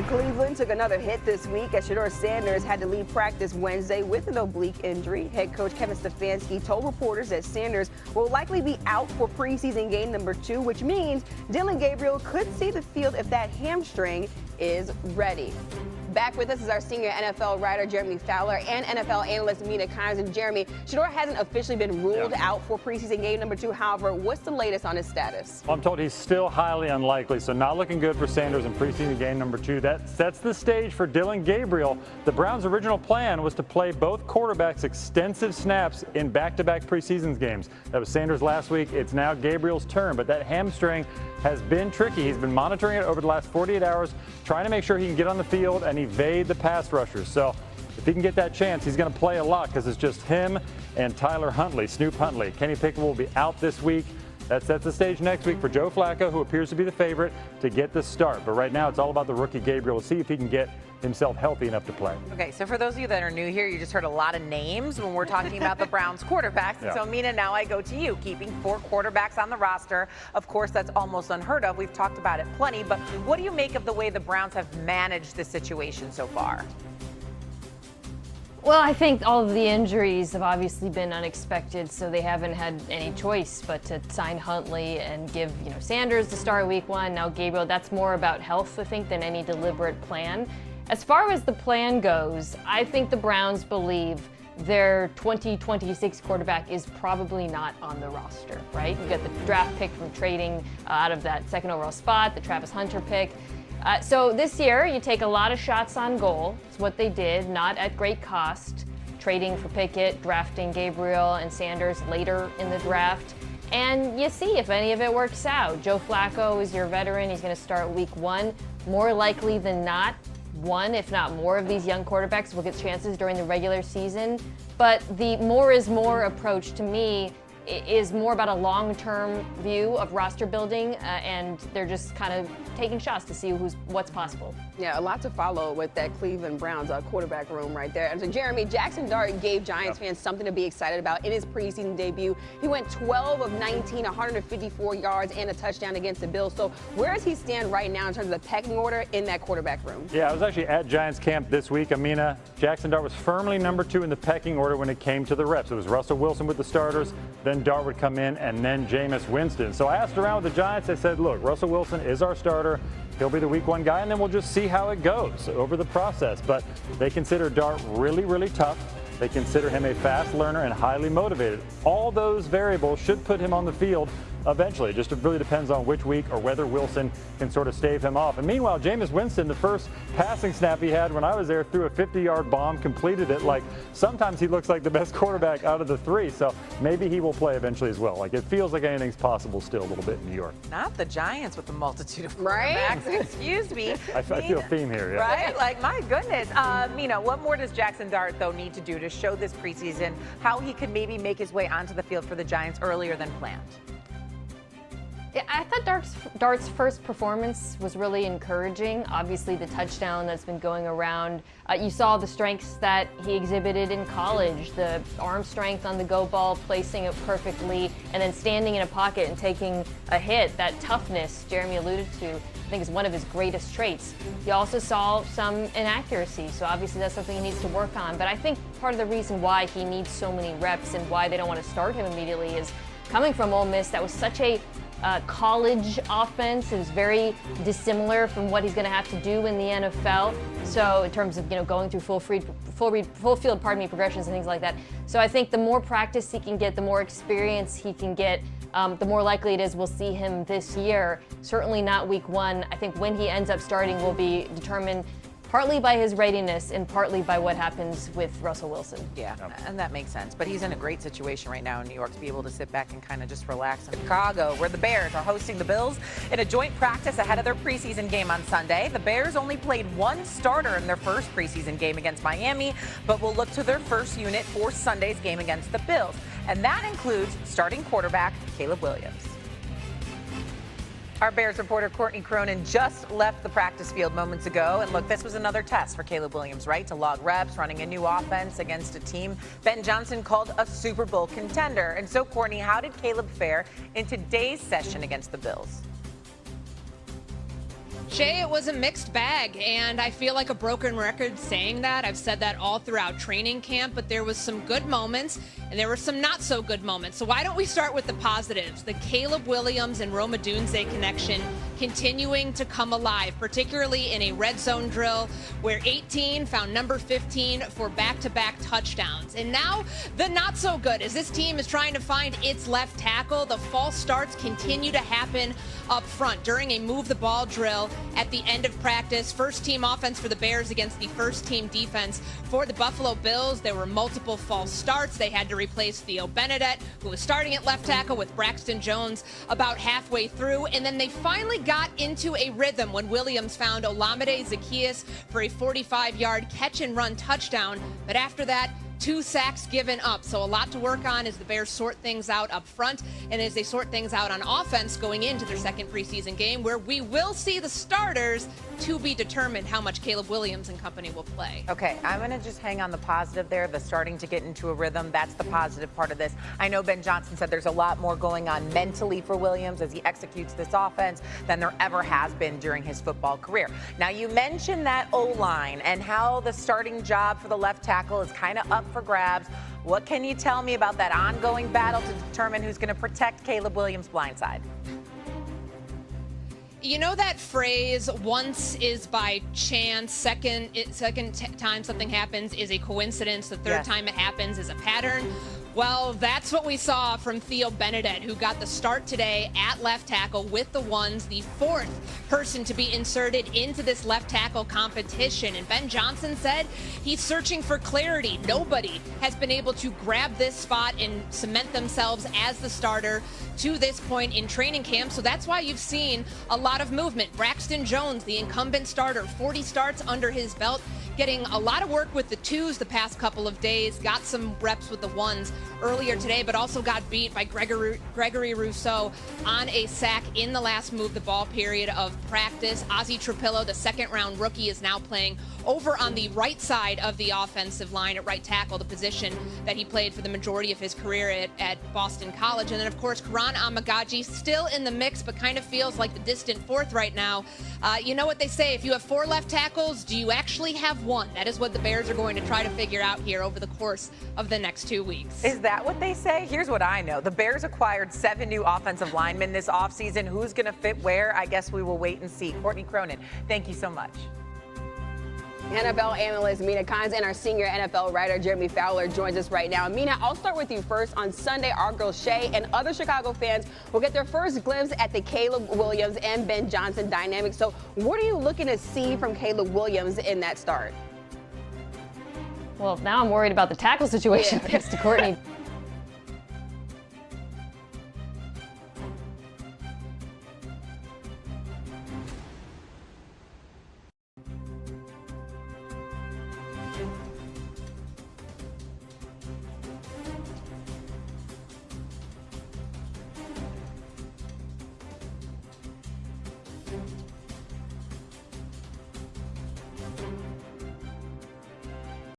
Cleveland took another hit this week as Shedeur Sanders had to leave practice Wednesday with an oblique injury. Head coach Kevin Stefanski told reporters that Sanders will likely be out for preseason game number 2, which means Dillon Gabriel could see the field if that hamstring is ready. Back with us is our senior NFL writer, Jeremy Fowler, and NFL analyst, Mina Kimes. And Jeremy, Shedeur hasn't officially been ruled out for preseason game number 2. However, what's the latest on his status? Well, I'm told he's still highly unlikely, so not looking good for Sanders in preseason game number 2. That sets the stage for Dillon Gabriel. The Browns' original plan was to play both quarterbacks extensive snaps in back-to-back preseason games. That was Sanders last week. It's now Gabriel's turn, but that hamstring has been tricky. He's been monitoring it over the last 48 hours, trying to make sure he can get on the field and evade the pass rushers. So if he can get that chance, he's going to play a lot because it's just him and Tyler Huntley, Snoop Huntley. Kenny Pickett will be out this week. That sets the stage next week for Joe Flacco, who appears to be the favorite to get the start. But right now, it's all about the rookie Gabriel to see if he can get himself healthy enough to play. Okay, so for those of you that are new here, you just heard a lot of names when we're talking about the Browns quarterbacks. Yeah. So, Mina, now I go to you. Keeping 4 quarterbacks on the roster, of course, that's almost unheard of. We've talked about it plenty, but what do you make of the way the Browns have managed this situation so far? Well, I think all of the injuries have obviously been unexpected, so they haven't had any choice but to sign Huntley and give, Sanders to start week 1. Now Gabriel, that's more about health, I think, than any deliberate plan. As far as the plan goes, I think the Browns believe their 2026 quarterback is probably not on the roster, right? You got the draft pick from trading out of that second overall spot, the Travis Hunter pick. So this year, you take a lot of shots on goal. It's what they did, not at great cost, trading for Pickett, drafting Gabriel and Sanders later in the draft. And you see if any of it works out. Joe Flacco is your veteran. He's going to start week 1. More likely than not, one, if not more, of these young quarterbacks will get chances during the regular season. But the more is more approach to me is more about a long-term view of roster building, and they're just kind of taking shots to see what's possible. Yeah, a lot to follow with that Cleveland Browns quarterback room right there. And so, Jeremy, Jackson Dart gave Giants fans something to be excited about in his preseason debut. He went 12 of 19, 154 yards and a touchdown against the Bills. So where does he stand right now in terms of the pecking order in that quarterback room? Yeah, I was actually at Giants camp this week. Amina, Jackson Dart was firmly number 2 in the pecking order when it came to the reps. It was Russell Wilson with the starters, then Dart would come in, and then Jameis Winston. So I asked around with the Giants. They said, look, Russell Wilson is our starter. He'll be the week 1 guy, and then we'll just see how it goes over the process. But they consider Dart really, really tough. They consider him a fast learner and highly motivated. All those variables should put him on the field eventually. It just really depends on which week or whether Wilson can sort of stave him off. And meanwhile, Jameis Winston, the first passing snap he had when I was there, threw a 50-yard bomb, completed it. Like, sometimes he looks like the best quarterback out of the 3, so maybe he will play eventually as well. Like, it feels like anything's possible still a little bit in New York. Not the Giants with the multitude of quarterbacks. Right? Excuse me. I feel a theme here, yeah. Right? Like, my goodness. Mina, what more does Jackson Dart, though, need to do to show this preseason how he could maybe make his way onto the field for the Giants earlier than planned? Yeah, I thought Dart's first performance was really encouraging. Obviously, the touchdown that's been going around. You saw the strengths that he exhibited in college, the arm strength on the go ball, placing it perfectly, and then standing in a pocket and taking a hit. That toughness Jeremy alluded to, I think, is one of his greatest traits. He also saw some inaccuracy, so obviously that's something he needs to work on. But I think part of the reason why he needs so many reps and why they don't want to start him immediately is coming from Ole Miss. That was such a college offense. It was very dissimilar from what he's going to have to do in the NFL. So in terms of going through full field progressions and things like that. So I think the more practice he can get, the more experience he can get, the more likely it is we'll see him this year. Certainly not week 1. I think when he ends up starting will be determined partly by his readiness and partly by what happens with Russell Wilson. Yeah, and that makes sense. But he's in a great situation right now in New York to be able to sit back and kind of just relax in Chicago, where the Bears are hosting the Bills in a joint practice ahead of their preseason game on Sunday. The Bears only played 1 starter in their first preseason game against Miami, but will look to their first unit for Sunday's game against the Bills. And that includes starting quarterback Caleb Williams. Our Bears reporter Courtney Cronin just left the practice field moments ago. And look, this was another test for Caleb Williams, right? To log reps, running a new offense against a team Ben Johnson called a Super Bowl contender. And so, Courtney, how did Caleb fare in today's session against the Bills? Shay, it was a mixed bag, and I feel like a broken record saying that. I've said that all throughout training camp, but there was some good moments, and there were some not so good moments. So why don't we start with the positives? The Caleb Williams and Rome Odunze connection continuing to come alive, particularly in a red zone drill where 18 found number 15 for back-to-back touchdowns. And now the not so good, as this team is trying to find its left tackle. The false starts continue to happen up front during a move the ball drill at the end of practice. First team offense for the Bears against the first team defense for the Buffalo Bills. There were multiple false starts. They had to replace Theo Benedette, who was starting at left tackle, with Braxton Jones about halfway through. And then they finally got into a rhythm when Williams found Olamide Zaccheaus for a 45-yard catch and run touchdown. But after that, 2 sacks given up. So a lot to work on as the Bears sort things out up front and as they sort things out on offense going into their second preseason game, where we will see the starters to be determined how much Caleb Williams and company will play. Okay, I'm going to just hang on the positive there, the starting to get into a rhythm. That's the positive part of this. I know Ben Johnson said there's a lot more going on mentally for Williams as he executes this offense than there ever has been during his football career. Now, you mentioned that O-line and how the starting job for the left tackle is kind of up for grabs. What can you tell me about that ongoing battle to determine who's going to protect Caleb Williams' blindside? You know that phrase, once is by chance, second time something happens is a coincidence, the third time it happens is a pattern? Well, that's what we saw from Theo Benedette, who got the start today at left tackle with the ones, the 4th person to be inserted into this left tackle competition. And Ben Johnson said he's searching for clarity. Nobody has been able to grab this spot and cement themselves as the starter to this point in training camp. So that's why you've seen a lot of movement. Braxton Jones, the incumbent starter, 40 starts under his belt, getting a lot of work with the 2s the past couple of days, got some reps with the 1s earlier today, but also got beat by Gregory Rousseau on a sack in the last move the ball period of practice. Ozzie Trapillo, the second-round rookie, is now playing over on the right side of the offensive line at right tackle, the position that he played for the majority of his career at Boston College. And then, of course, Karan Amagaji still in the mix, but kind of feels like the distant 4th right now. You know what they say, if you have 4 left tackles, do you actually have 1? That is what the Bears are going to try to figure out here over the course of the next 2 weeks. Is that what they say? Here's what I know. The Bears acquired 7 new offensive linemen this offseason. Who's going to fit where? I guess we will wait and see. Courtney Cronin, thank you so much. NFL analyst Mina Kimes and our senior NFL writer Jeremy Fowler joins us right now. Mina, I'll start with you first. On Sunday, our girl Shay and other Chicago fans will get their first glimpse at the Caleb Williams and Ben Johnson dynamic. So what are you looking to see from Caleb Williams in that start? Well, now I'm worried about the tackle situation thanks to Courtney.